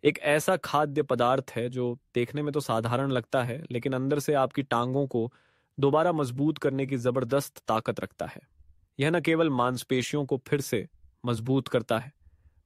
एक ऐसा खाद्य पदार्थ है जो देखने में तो साधारण लगता है, लेकिन अंदर से आपकी टांगों को दोबारा मजबूत करने की जबरदस्त ताकत रखता है। यह न केवल मांसपेशियों को फिर से मजबूत करता है,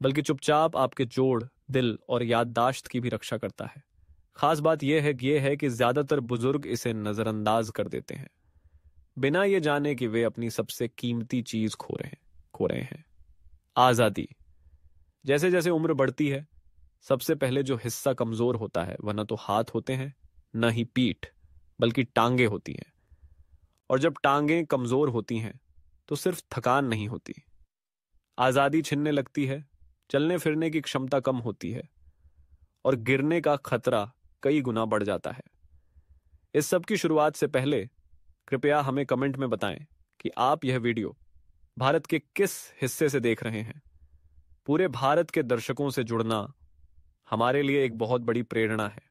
बल्कि चुपचाप आपके जोड़, दिल और याददाश्त की भी रक्षा करता है। खास बात यह है कि ज्यादातर बुजुर्ग इसे नजरअंदाज कर देते हैं, बिना ये जाने कि वे अपनी सबसे कीमती चीज खो रहे हैं। आजादी। जैसे जैसे उम्र बढ़ती है, सबसे पहले जो हिस्सा कमजोर होता है वह न तो हाथ होते हैं, न ही पीठ, बल्कि टांगे होती हैं। और जब टांगें कमजोर होती हैं तो सिर्फ थकान नहीं होती, आजादी छिनने लगती है, चलने फिरने की क्षमता कम होती है और गिरने का खतरा कई गुना बढ़ जाता है। इस सब की शुरुआत से पहले कृपया हमें कमेंट में बताएं कि आप यह वीडियो भारत के किस हिस्से से देख रहे हैं। पूरे भारत के दर्शकों से जुड़ना हमारे लिए एक बहुत बड़ी प्रेरणा है।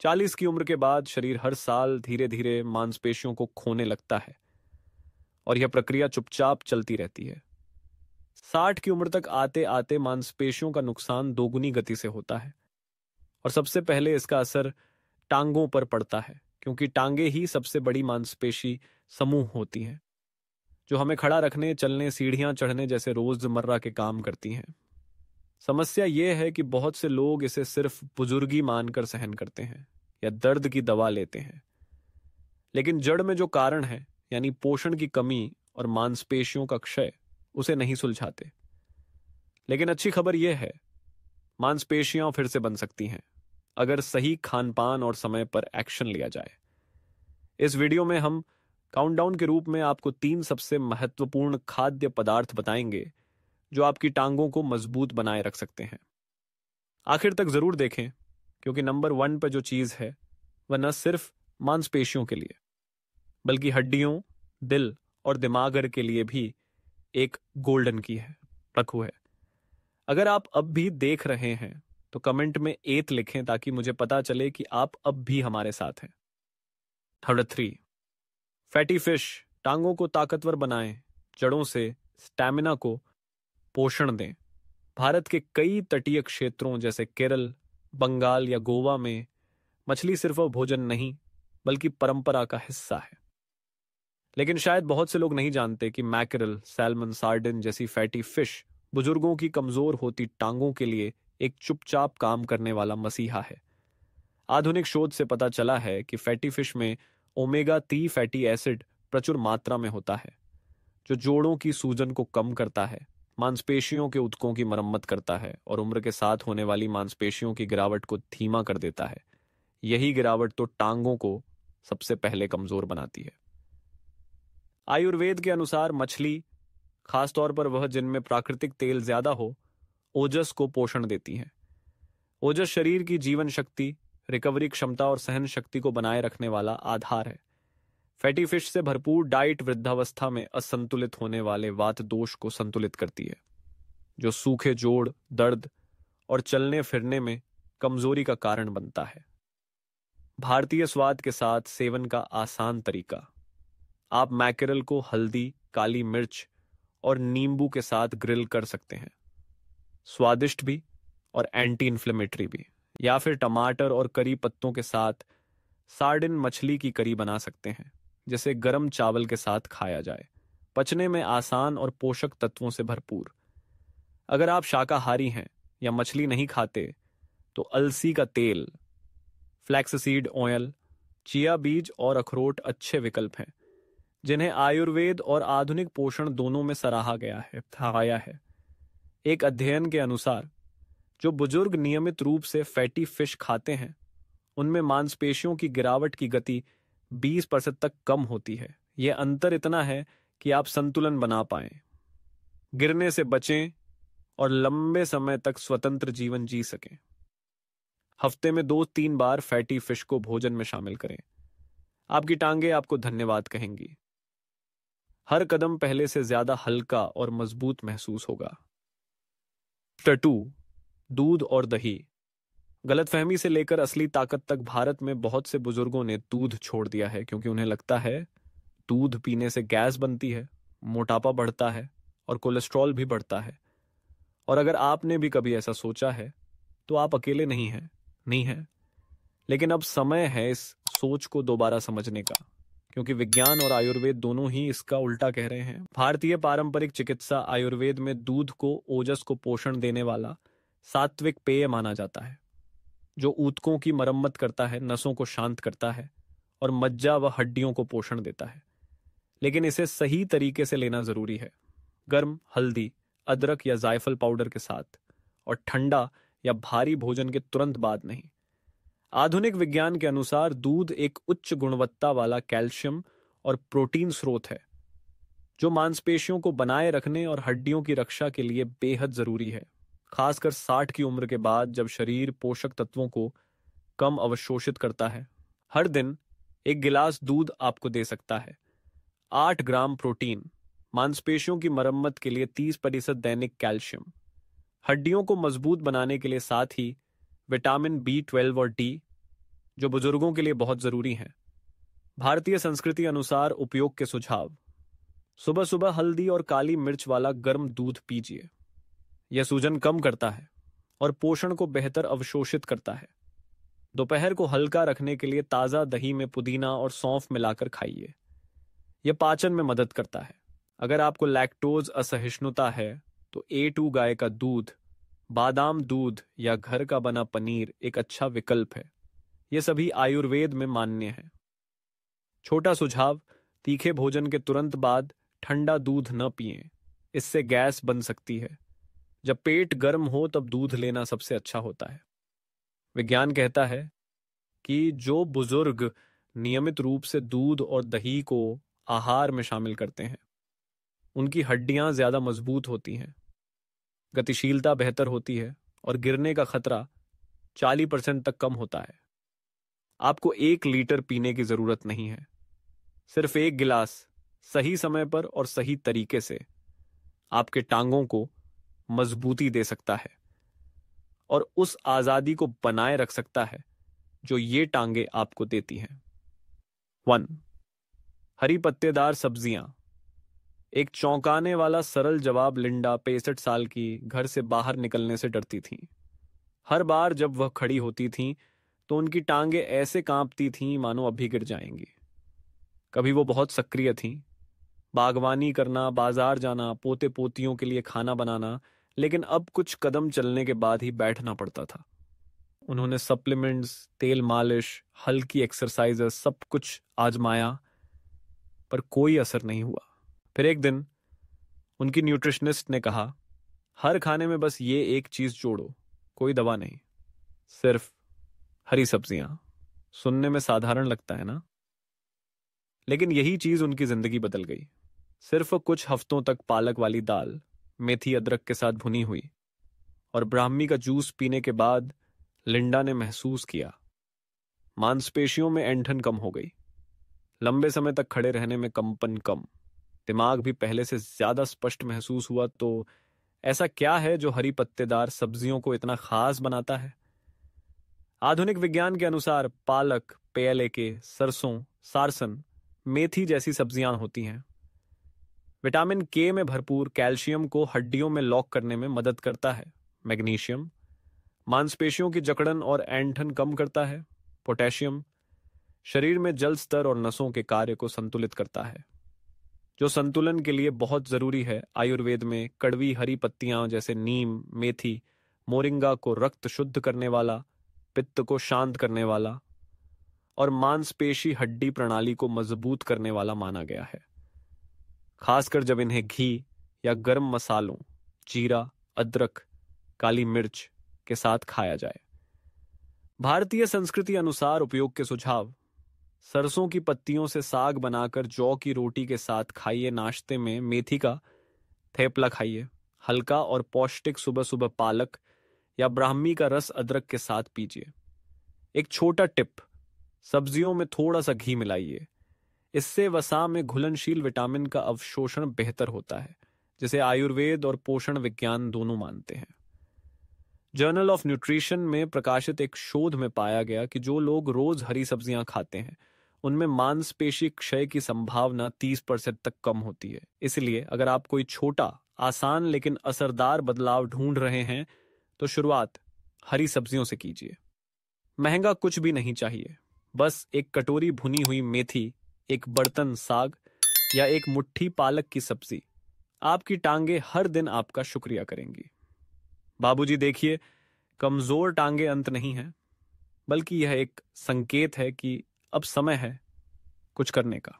40 की उम्र के बाद शरीर हर साल धीरे धीरे मांसपेशियों को खोने लगता है और यह प्रक्रिया चुपचाप चलती रहती है। 60 की उम्र तक आते आते मांसपेशियों का नुकसान दोगुनी गति से होता है और सबसे पहले इसका असर टांगों पर पड़ता है, क्योंकि टांगे ही सबसे बड़ी मांसपेशी समूह होती हैं जो हमें खड़ा रखने, चलने, सीढ़ियां चढ़ने जैसे रोजमर्रा के काम करती हैं। समस्या यह है कि बहुत से लोग इसे सिर्फ बुजुर्गी मानकर सहन करते हैं या दर्द की दवा लेते हैं, लेकिन जड़ में जो कारण है, यानी पोषण की कमी और मांसपेशियों का क्षय, उसे नहीं सुलझाते। लेकिन अच्छी खबर यह है, मांसपेशियां फिर से बन सकती हैं अगर सही खानपान और समय पर एक्शन लिया जाए। इस वीडियो में हम काउंटडाउन के रूप में आपको 3 सबसे महत्वपूर्ण खाद्य पदार्थ बताएंगे जो आपकी टांगों को मजबूत बनाए रख सकते हैं। आखिर तक जरूर देखें, क्योंकि नंबर 1 पर जो चीज है वह न सिर्फ मांसपेशियों के लिए, बल्कि हड्डियों, दिल और दिमाग के लिए भी एक गोल्डन की है, रखू है। अगर आप अब भी देख रहे हैं तो कमेंट में 8 लिखें ताकि मुझे पता चले कि आप अब भी हमारे साथ हैं। नंबर 3, फैटी फिश टांगों को ताकतवर बनाएं, जड़ों से स्टैमिना को पोषण दें। भारत के कई तटीय क्षेत्रों जैसे केरल, बंगाल या गोवा में मछली सिर्फ भोजन नहीं, बल्कि परंपरा का हिस्सा है। लेकिन शायद बहुत से लोग नहीं जानते कि मैकरल, सैल्मन, सार्डिन जैसी फैटी फिश बुजुर्गों की कमजोर होती टांगों के लिए एक चुपचाप काम करने वाला मसीहा है। आधुनिक शोध से पता चला है कि फैटी फिश में ओमेगा 3 फैटी एसिड प्रचुर मात्रा में होता है, जो जोड़ों की सूजन को कम करता है, मांसपेशियों के ऊतकों की मरम्मत करता है और उम्र के साथ होने वाली मांसपेशियों की गिरावट को धीमा कर देता है। यही गिरावट तो टांगों को सबसे पहले कमजोर बनाती है। आयुर्वेद के अनुसार मछली, खासतौर पर वह जिनमें प्राकृतिक तेल ज्यादा हो, ओजस को पोषण देती है। ओजस शरीर की जीवन शक्ति, रिकवरी क्षमता और सहन शक्ति को बनाए रखने वाला आधार है। फैटी फिश से भरपूर डाइट वृद्धावस्था में असंतुलित होने वाले वात दोष को संतुलित करती है, जो सूखे जोड़, दर्द और चलने फिरने में कमजोरी का कारण बनता है। भारतीय स्वाद के साथ सेवन का आसान तरीका। आप मैकेरल को हल्दी, काली मिर्च और नींबू के साथ ग्रिल कर सकते हैं, स्वादिष्ट भी और एंटी इन्फ्लेमेटरी भी। या फिर टमाटर और करी पत्तों के साथ सार्डिन मछली की करी बना सकते हैं, जिसे गरम चावल के साथ खाया जाए। पचने में आसान और पोषक तत्वों से भरपूर। अगर आप शाकाहारी हैं या मछली नहीं खाते तो अलसी का तेल, फ्लैक्ससीड ऑयल, चिया बीज और अखरोट अच्छे विकल्प हैं, जिन्हें आयुर्वेद और आधुनिक पोषण दोनों में सराहा गया है। एक अध्ययन के अनुसार जो बुजुर्ग नियमित रूप से फैटी फिश खाते हैं, उनमें मांसपेशियों की गिरावट की गति 20% तक कम होती है। यह अंतर इतना है कि आप संतुलन बना पाएं, गिरने से बचें और लंबे समय तक स्वतंत्र जीवन जी सकें। हफ्ते में 2-3 बार फैटी फिश को भोजन में शामिल करें। आपकी टांगें आपको धन्यवाद कहेंगी। हर कदम पहले से ज्यादा हल्का और मजबूत महसूस होगा। टटू, दूध और दही। गलतफहमी से लेकर असली ताकत तक भारत में बहुत से बुजुर्गों ने दूध छोड़ दिया है, क्योंकि उन्हें लगता है दूध पीने से गैस बनती है, मोटापा बढ़ता है और कोलेस्ट्रॉल भी बढ़ता है। और अगर आपने भी कभी ऐसा सोचा है तो आप अकेले नहीं हैं। लेकिन अब समय है इस सोच को दोबारा समझने का, क्योंकि विज्ञान और आयुर्वेद दोनों ही इसका उल्टा कह रहे हैं। भारतीय पारंपरिक चिकित्सा आयुर्वेद में दूध को ओजस को पोषण देने वाला सात्विक पेय माना जाता है, जो ऊतकों की मरम्मत करता है, नसों को शांत करता है और मज्जा व हड्डियों को पोषण देता है। लेकिन इसे सही तरीके से लेना जरूरी है, गर्म हल्दी, अदरक या जायफल पाउडर के साथ, और ठंडा या भारी भोजन के तुरंत बाद नहीं। आधुनिक विज्ञान के अनुसार दूध एक उच्च गुणवत्ता वाला कैल्शियम और प्रोटीन स्रोत है, जो मांसपेशियों को बनाए रखने और हड्डियों की रक्षा के लिए बेहद जरूरी है, खासकर 60 की उम्र के बाद, जब शरीर पोषक तत्वों को कम अवशोषित करता है। हर दिन एक गिलास दूध आपको दे सकता है 8 ग्राम प्रोटीन, मांसपेशियों की मरम्मत के लिए 30% दैनिक कैल्शियम, हड्डियों को मजबूत बनाने के लिए साथ ही विटामिन B12 और डी, जो बुजुर्गों के लिए बहुत जरूरी हैं। भारतीय संस्कृति अनुसार उपयोग के सुझाव: सुबह सुबह हल्दी और काली मिर्च वाला गर्म दूध पीजिए। यह सूजन कम करता है और पोषण को बेहतर अवशोषित करता है। दोपहर को हल्का रखने के लिए ताज़ा दही में पुदीना और सौंफ मिलाकर खाइए। यह पाचन में मदद करता है। अगर आपको लैक्टोज असहिष्णुता है तो A2 गाय का दूध, बादाम दूध या घर का बना पनीर एक अच्छा विकल्प है। ये सभी आयुर्वेद में मान्य है। छोटा सुझाव: तीखे भोजन के तुरंत बाद ठंडा दूध न पिएं, इससे गैस बन सकती है। जब पेट गर्म हो तब दूध लेना सबसे अच्छा होता है। विज्ञान कहता है कि जो बुजुर्ग नियमित रूप से दूध और दही को आहार में शामिल करते हैं, उनकी हड्डियां ज्यादा मजबूत होती हैं, गतिशीलता बेहतर होती है और गिरने का खतरा 40% तक कम होता है। आपको 1 लीटर पीने की जरूरत नहीं है। सिर्फ 1 गिलास सही समय पर और सही तरीके से आपके टांगों को मजबूती दे सकता है और उस आजादी को बनाए रख सकता है जो ये टांगे आपको देती हैं। 1. हरी पत्तेदार सब्जियां। एक चौंकाने वाला सरल जवाब लिंडा, 65 साल की, घर से बाहर निकलने से डरती थीं। हर बार जब वह खड़ी होती थीं तो उनकी टांगे ऐसे कांपती थीं मानो अभी गिर जाएंगी। कभी वो बहुत सक्रिय थीं, बागवानी करना, बाजार जाना, पोते पोतियों के लिए खाना बनाना, लेकिन अब कुछ कदम चलने के बाद ही बैठना पड़ता था। उन्होंने सप्लीमेंट्स, तेल मालिश, हल्की एक्सरसाइजेस सब कुछ आजमाया, पर कोई असर नहीं हुआ। फिर एक दिन उनकी न्यूट्रिशनिस्ट ने कहा, हर खाने में बस ये एक चीज जोड़ो, कोई दवा नहीं, सिर्फ हरी सब्जियां। सुनने में साधारण लगता है ना, लेकिन यही चीज उनकी जिंदगी बदल गई। सिर्फ कुछ हफ्तों तक पालक वाली दाल, मेथी अदरक के साथ भुनी हुई और ब्राह्मी का जूस पीने के बाद लिंडा ने महसूस किया मांसपेशियों में ऐंठन कम हो गई, लंबे समय तक खड़े रहने में कंपन कम, दिमाग भी पहले से ज्यादा स्पष्ट महसूस हुआ। तो ऐसा क्या है जो हरी पत्तेदार सब्जियों को इतना खास बनाता है? आधुनिक विज्ञान के अनुसार पालक, पेयलेके, सरसों, सारसन, मेथी जैसी सब्जियां होती हैं। विटामिन के में भरपूर कैल्शियम को हड्डियों में लॉक करने में मदद करता है। मैग्नीशियम मांसपेशियों की जकड़न और ऐंठन कम करता है। पोटेशियम शरीर में जल स्तर और नसों के कार्य को संतुलित करता है, जो संतुलन के लिए बहुत जरूरी है। आयुर्वेद में कड़वी हरी पत्तियां जैसे नीम, मेथी, मोरिंगा को रक्त शुद्ध करने वाला, पित्त को शांत करने वाला और मांसपेशी हड्डी प्रणाली को मजबूत करने वाला माना गया है, खासकर जब इन्हें घी या गर्म मसालों, जीरा, अदरक, काली मिर्च के साथ खाया जाए। भारतीय संस्कृति अनुसार उपयोग के सुझाव: सरसों की पत्तियों से साग बनाकर जौ की रोटी के साथ खाइए। नाश्ते में मेथी का थेपला खाइए। हल्का और पौष्टिक सुबह सुबह पालक या ब्राह्मी का रस अदरक के साथ पीजिए। एक छोटा टिप: सब्जियों में थोड़ा सा घी मिलाइए, इससे वसा में घुलनशील विटामिन का अवशोषण बेहतर होता है, जिसे आयुर्वेद और पोषण विज्ञान दोनों मानते हैं। जर्नल ऑफ न्यूट्रिशन में प्रकाशित एक शोध में पाया गया कि जो लोग रोज हरी सब्जियां खाते हैं उनमें मांसपेशी क्षय की संभावना 30% तक कम होती है। इसलिए अगर आप कोई छोटा, आसान लेकिन असरदार बदलाव ढूंढ रहे हैं तो शुरुआत हरी सब्जियों से कीजिए। महंगा कुछ भी नहीं चाहिए, बस एक कटोरी भुनी हुई मेथी, एक बर्तन साग या एक मुट्ठी पालक की सब्जी। आपकी टांगे हर दिन आपका शुक्रिया करेंगी। बाबूजी देखिए, कमजोर टांगे अंत नहीं है, बल्कि यह एक संकेत है कि अब समय है कुछ करने का।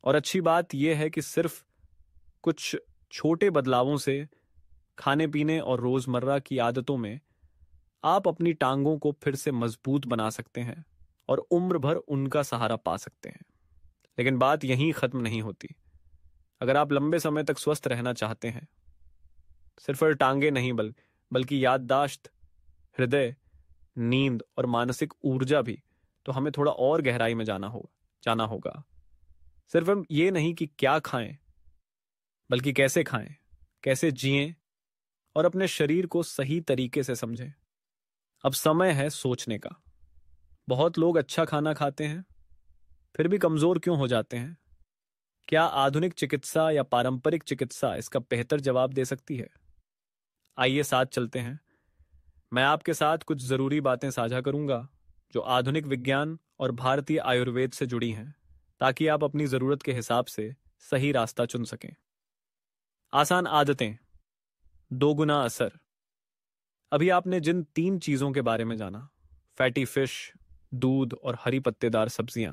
और अच्छी बात यह है कि सिर्फ कुछ छोटे बदलावों से, खाने पीने और रोजमर्रा की आदतों में, आप अपनी टांगों को फिर से मजबूत बना सकते हैं और उम्र भर उनका सहारा पा सकते हैं। लेकिन बात यहीं खत्म नहीं होती। अगर आप लंबे समय तक स्वस्थ रहना चाहते हैं, सिर्फ टांगे नहीं बल्कि याददाश्त, हृदय, नींद और मानसिक ऊर्जा भी, तो हमें थोड़ा और गहराई में जाना होगा। सिर्फ हम ये नहीं कि क्या खाएं, बल्कि कैसे खाएं, कैसे जिएं और अपने शरीर को सही तरीके से समझें। अब समय है सोचने का। बहुत लोग अच्छा खाना खाते हैं, फिर भी कमजोर क्यों हो जाते हैं? क्या आधुनिक चिकित्सा या पारंपरिक चिकित्सा इसका बेहतर जवाब दे सकती है? आइए साथ चलते हैं। मैं आपके साथ कुछ जरूरी बातें साझा करूंगा जो आधुनिक विज्ञान और भारतीय आयुर्वेद से जुड़ी हैं, ताकि आप अपनी जरूरत के हिसाब से सही रास्ता चुन सकें। आसान आदतें, दोगुना असर। अभी आपने जिन 3 चीजों के बारे में जाना, फैटी फिश, दूध और हरी पत्तेदार सब्जियां,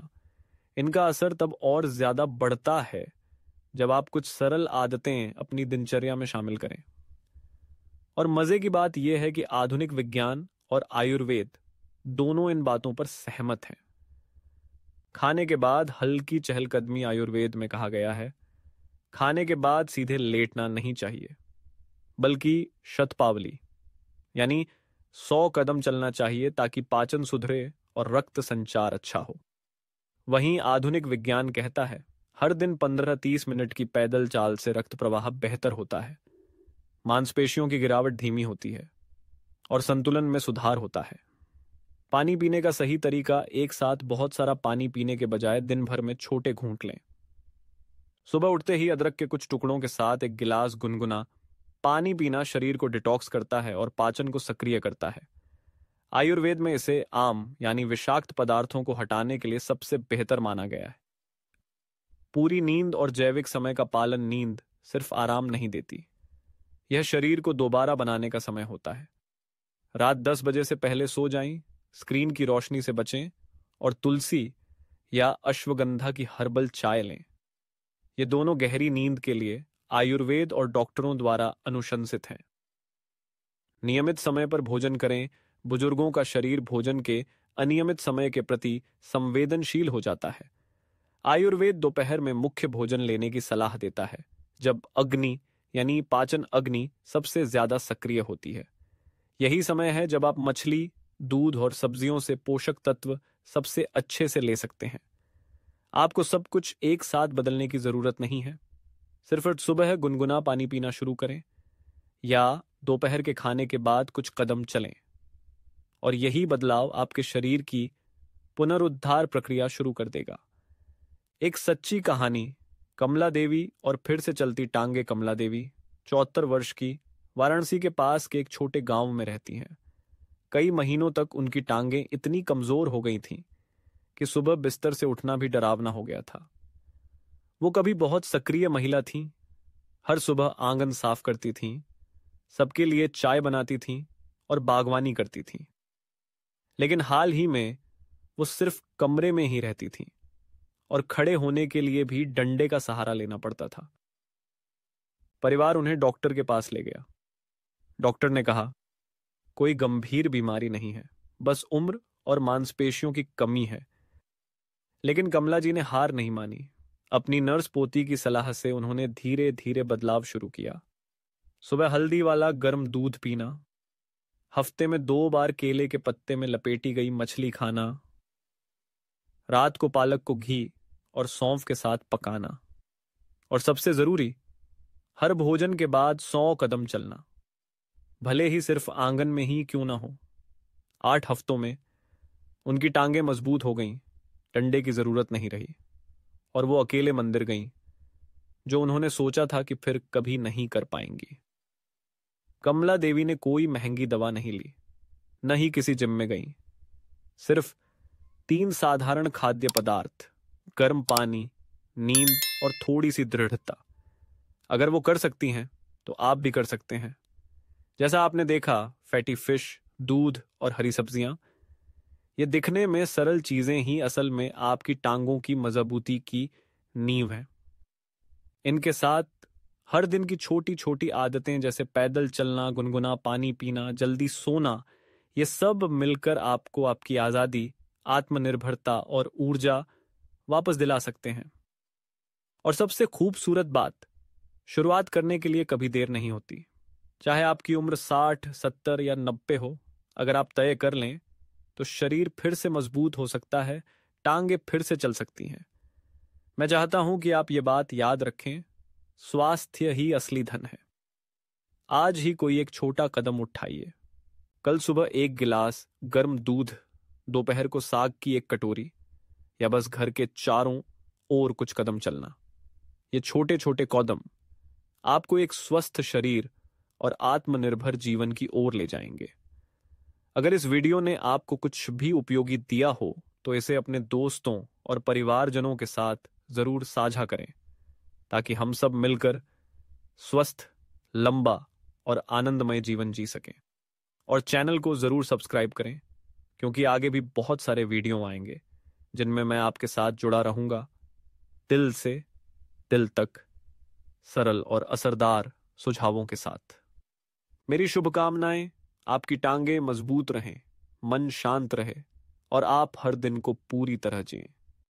इनका असर तब और ज्यादा बढ़ता है जब आप कुछ सरल आदतें अपनी दिनचर्या में शामिल करें। और मजे की बात यह है कि आधुनिक विज्ञान और आयुर्वेद दोनों इन बातों पर सहमत हैं। खाने के बाद हल्की चहलकदमी आयुर्वेद में कहा गया है। खाने के बाद सीधे लेटना नहीं चाहिए, बल्कि शतपावली यानी 100 कदम चलना चाहिए, ताकि पाचन सुधरे और रक्त संचार अच्छा हो। वहीं आधुनिक विज्ञान कहता है हर दिन 15-30 मिनट की पैदल चाल से रक्त प्रवाह बेहतर होता है, मांसपेशियों की गिरावट धीमी होती है और संतुलन में सुधार होता है। पानी पीने का सही तरीका, एक साथ बहुत सारा पानी पीने के बजाय दिन भर में छोटे घूंट लें। सुबह उठते ही अदरक के कुछ टुकड़ों के साथ एक गिलास गुनगुना पानी पीना शरीर को डिटॉक्स करता है और पाचन को सक्रिय करता है। आयुर्वेद में इसे आम यानी विषाक्त पदार्थों को हटाने के लिए सबसे बेहतर माना गया है। पूरी नींद और जैविक समय का पालन, नींद सिर्फ आराम नहीं देती, यह शरीर को दोबारा बनाने का समय होता है। रात 10 बजे से पहले सो जाएं, स्क्रीन की रोशनी से बचें और तुलसी या अश्वगंधा की हर्बल चाय लें। ये दोनों गहरी नींद के लिए आयुर्वेद और डॉक्टरों द्वारा अनुशंसित हैं। नियमित समय पर भोजन करें। बुजुर्गों का शरीर भोजन के अनियमित समय के प्रति संवेदनशील हो जाता है। आयुर्वेद दोपहर में मुख्य भोजन लेने की सलाह देता है, जब अग्नि यानी पाचन अग्नि सबसे ज्यादा सक्रिय होती है। यही समय है जब आप मछली, दूध और सब्जियों से पोषक तत्व सबसे अच्छे से ले सकते हैं। आपको सब कुछ एक साथ बदलने की जरूरत नहीं है। सिर्फ सुबह गुनगुना पानी पीना शुरू करें या दोपहर के खाने के बाद कुछ कदम चलें, और यही बदलाव आपके शरीर की पुनरुद्धार प्रक्रिया शुरू कर देगा। एक सच्ची कहानी, कमला देवी और फिर से चलती टांगे। कमला देवी 74 वर्ष की, वाराणसी के पास के एक छोटे गांव में रहती हैं। कई महीनों तक उनकी टांगें इतनी कमजोर हो गई थीं कि सुबह बिस्तर से उठना भी डरावना हो गया था। वो कभी बहुत सक्रिय महिला थीं, हर सुबह आंगन साफ करती थीं, सबके लिए चाय बनाती थीं और बागवानी करती थीं। लेकिन हाल ही में वो सिर्फ कमरे में ही रहती थीं और खड़े होने के लिए भी डंडे का सहारा लेना पड़ता था। परिवार उन्हें डॉक्टर के पास ले गया। डॉक्टर ने कहा, कोई गंभीर बीमारी नहीं है, बस उम्र और मांसपेशियों की कमी है। लेकिन कमला जी ने हार नहीं मानी। अपनी नर्स पोती की सलाह से उन्होंने धीरे धीरे बदलाव शुरू किया। सुबह हल्दी वाला गर्म दूध पीना, हफ्ते में 2 बार केले के पत्ते में लपेटी गई मछली खाना, रात को पालक को घी और सौंफ के साथ पकाना, और सबसे जरूरी, हर भोजन के बाद 100 कदम चलना, भले ही सिर्फ आंगन में ही क्यों ना हो। 8 हफ्तों में उनकी टांगें मजबूत हो गईं, डंडे की जरूरत नहीं रही, और वो अकेले मंदिर गईं, जो उन्होंने सोचा था कि फिर कभी नहीं कर पाएंगी। कमला देवी ने कोई महंगी दवा नहीं ली, न ही किसी जिम में गई। सिर्फ 3 साधारण खाद्य पदार्थ, गर्म पानी, नींद और थोड़ी सी दृढ़ता। अगर वो कर सकती हैं तो आप भी कर सकते हैं। जैसा आपने देखा, फैटी फिश, दूध और हरी सब्जियां, ये दिखने में सरल चीजें ही असल में आपकी टांगों की मजबूती की नींव है। इनके साथ हर दिन की छोटी छोटी आदतें जैसे पैदल चलना, गुनगुना पानी पीना, जल्दी सोना, ये सब मिलकर आपको आपकी आजादी, आत्मनिर्भरता और ऊर्जा वापस दिला सकते हैं। और सबसे खूबसूरत बात, शुरुआत करने के लिए कभी देर नहीं होती। चाहे आपकी उम्र 60, 70 या 90 हो, अगर आप तय कर लें तो शरीर फिर से मजबूत हो सकता है, टांगे फिर से चल सकती हैं। मैं चाहता हूं कि आप ये बात याद रखें, स्वास्थ्य ही असली धन है। आज ही कोई एक छोटा कदम उठाइए। कल सुबह 1 गिलास गर्म दूध, दोपहर को साग की 1 कटोरी, या बस घर के चारों ओर कुछ कदम चलना। ये छोटे छोटे कदम आपको एक स्वस्थ शरीर और आत्मनिर्भर जीवन की ओर ले जाएंगे। अगर इस वीडियो ने आपको कुछ भी उपयोगी दिया हो तो इसे अपने दोस्तों और परिवारजनों के साथ जरूर साझा करें, ताकि हम सब मिलकर स्वस्थ, लंबा और आनंदमय जीवन जी सकें। और चैनल को जरूर सब्सक्राइब करें, क्योंकि आगे भी बहुत सारे वीडियो आएंगे जिनमें मैं आपके साथ जुड़ा रहूंगा, दिल से दिल तक, सरल और असरदार सुझावों के साथ। मेरी शुभकामनाएं, आपकी टांगें मजबूत रहें, मन शांत रहे और आप हर दिन को पूरी तरह जिएं।